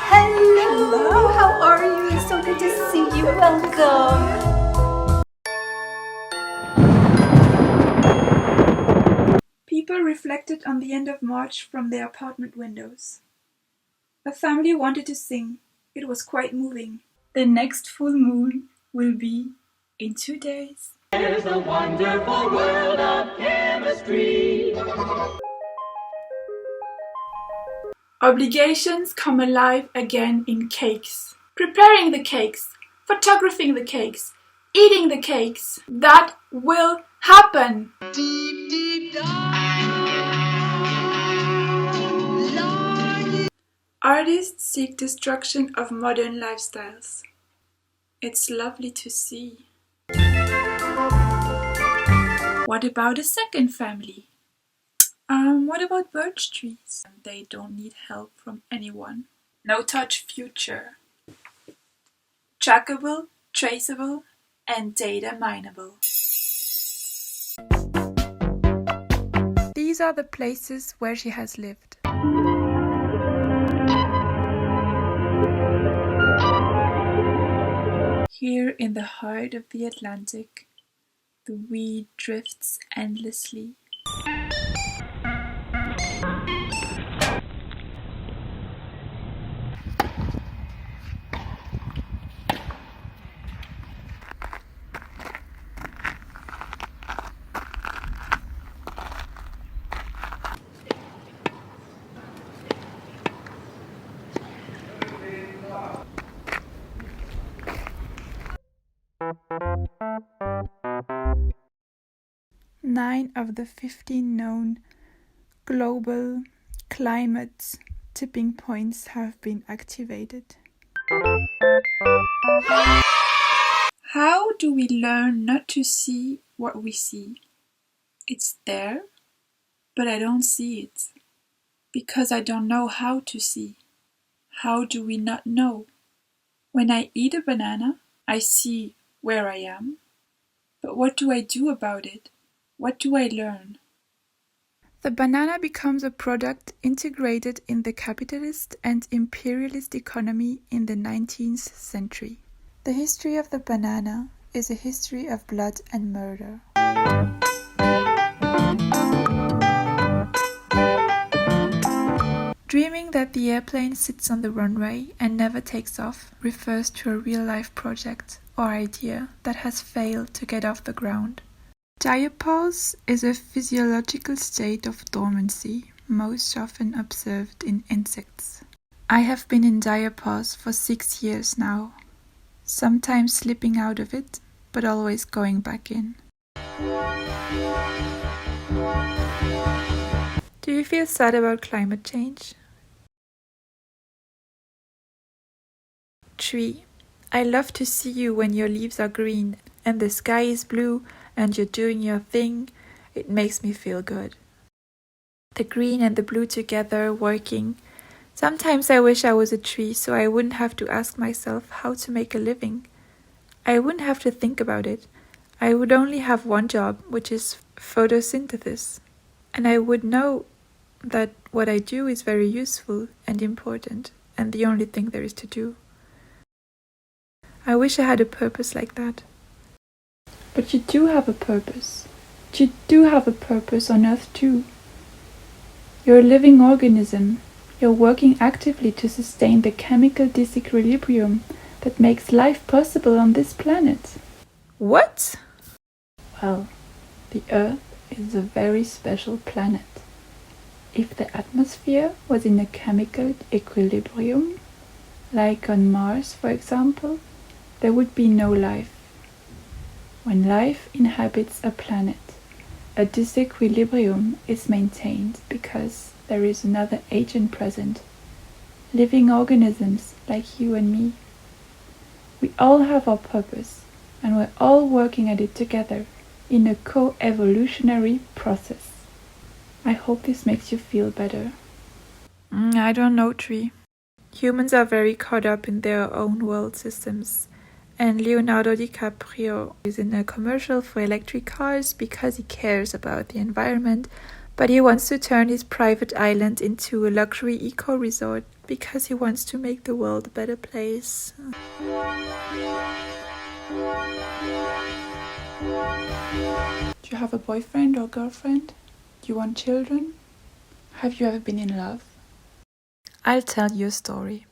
Hello, how are you? So good to see you. Welcome. People reflected on the end of March from their apartment windows. A family wanted to sing. It was quite moving. The next full moon will be in 2 days. There's a wonderful world of chemistry. Obligations come alive again in cakes. Preparing the cakes, photographing the cakes, eating the cakes. That will happen. Deep, deep down, Lord. Artists seek destruction of modern lifestyles. It's lovely to see. What about a second family? What about birch trees? They don't need help from anyone. No touch future. Trackable, traceable, and data mineable. These are the places where she has lived. Here in the heart of the Atlantic, the weed drifts endlessly. Nine of the 15 known global climate tipping points have been activated. How do we learn not to see what we see? It's there, but I don't see it, because I don't know how to see. How do we not know? When I eat a banana, I see where I am, but what do I do about it? What do I learn? The banana becomes a product integrated in the capitalist and imperialist economy in the 19th century. The history of the banana is a history of blood and murder. Dreaming that the airplane sits on the runway and never takes off refers to a real-life project or idea that has failed to get off the ground. Diapause is a physiological state of dormancy, most often observed in insects. I have been in diapause for 6 years now, sometimes slipping out of it, but always going back in. Do you feel sad about climate change? Tree, I love to see you when your leaves are green and the sky is blue and you're doing your thing. It makes me feel good. The green and the blue together, working. Sometimes I wish I was a tree so I wouldn't have to ask myself how to make a living. I wouldn't have to think about it. I would only have one job, which is photosynthesis. And I would know that what I do is very useful and important and the only thing there is to do. I wish I had a purpose like that. But you do have a purpose. You do have a purpose on Earth too. You're a living organism. You're working actively to sustain the chemical disequilibrium that makes life possible on this planet. What? Well, the Earth is a very special planet. If the atmosphere was in a chemical equilibrium, like on Mars for example, there would be no life. When life inhabits a planet, a disequilibrium is maintained because there is another agent present, living organisms like you and me. We all have our purpose, and we're all working at it together in a co-evolutionary process. I hope this makes you feel better. I don't know, Tree. Humans are very caught up in their own world systems. And Leonardo DiCaprio is in a commercial for electric cars because he cares about the environment, But he wants to turn his private island into a luxury eco-resort because he wants to make the world a better place. Do you have a boyfriend or girlfriend? Do you want children? Have you ever been in love? I'll tell you a story.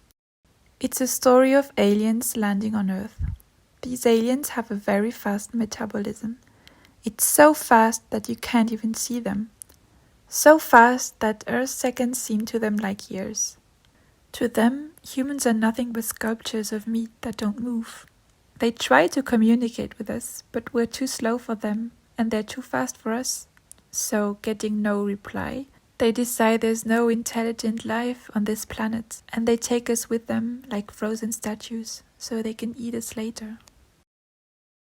It's a story of aliens landing on Earth. These aliens have a very fast metabolism. It's so fast that you can't even see them. So fast that Earth's seconds seem to them like years. To them, humans are nothing but sculptures of meat that don't move. They try to communicate with us, but we're too slow for them, and they're too fast for us. So, getting no reply, they decide there's no intelligent life on this planet, and they take us with them like frozen statues, so they can eat us later.